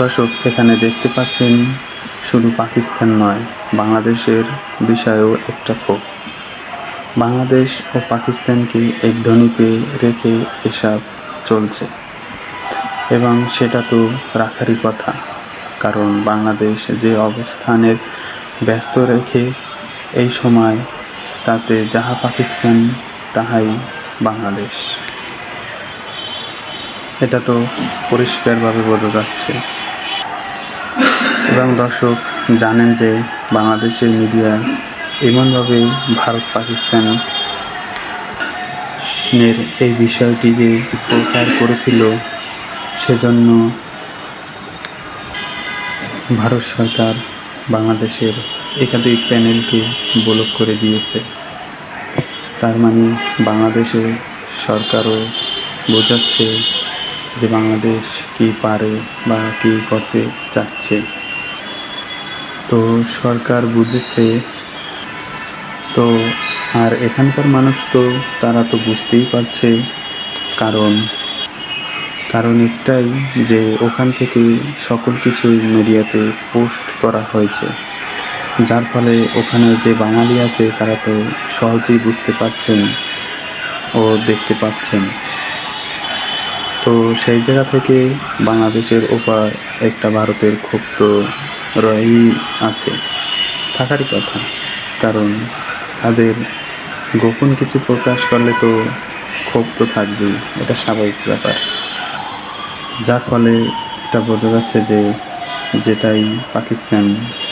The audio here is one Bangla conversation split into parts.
দর্শক, এখানে দেখতে পাচ্ছেন শুধু পাকিস্তান নয়, বাংলাদেশের বিষয়েও একটা ক্ষোভ। বাংলাদেশ ও পাকিস্তানকে এক ধ্বনিতে রেখে এসব চলছে, এবং সেটা তো রাখারই কথা, কারণ বাংলাদেশ যে অবস্থানের ব্যস্ত রেখে এই সময়, তাতে যাহা পাকিস্তান তাহাই বাংলাদেশ, এটা তো পরিষ্কারভাবে বোঝা যাচ্ছে। এবং দর্শক জানেন যে বাংলাদেশের মিডিয়া এমনভাবে ভারত পাকিস্তানের এই বিষয়টিকে প্রচার করেছিল, সেজন্য ভারত সরকার বাংলাদেশের একাধিক প্যানেলকে ব্লক করে দিয়েছে। তার মানে বাংলাদেশের সরকারও বোঝাচ্ছে যে বাংলাদেশ কি পারে বা কি করতে চাচ্ছে। তো সরকার বুঝেছে, তো আর এখানকার মানুষ তো তারা তো বুঝতেই পারছে, কারণ একটাই যে ওখান থেকে সকল কিছুই মিডিয়াতে পোস্ট করা হয়েছে, যার ফলে ওখানে যে বাঙালি আছে তারা তো সহজেই বুঝতে পারছেন ও দেখতে পাচ্ছেন। তো সেই জায়গা থেকে বাংলাদেশের ওপর একটা ভারতের ক্ষোভ তো রয়েই আছে, থাকারই কথা, কারণ তাদের গোপন কিছু প্রকাশ করলে তো ক্ষোভ তো থাকবেই, এটা স্বাভাবিক ব্যাপার। যার ফলে এটা বোঝা যাচ্ছে যে যেটাই পাকিস্তান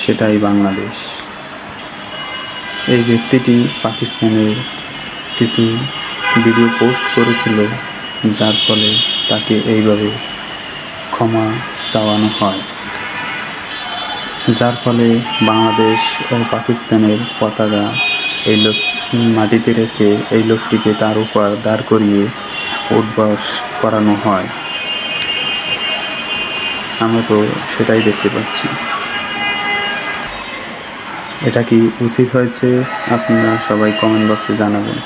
সেটাই বাংলাদেশ। এই ব্যক্তিটি পাকিস্তানের কিছু ভিডিও পোস্ট করেছিল, যার ফলে তাকে এইভাবে ক্ষমা চাওয়ানো হয়, যার ফলে বাংলাদেশ ও পাকিস্তানের পতাকা এই লোক মাটিতে রেখে এই লোকটিকে তার উপর দাঁড় করিয়ে উঠবাস করানো হয়। আমরা তো সেটাই দেখতে পাচ্ছি। এটা কি উচিত হয়েছে? আপনারা সবাই কমেন্ট বক্সে জানাবেন।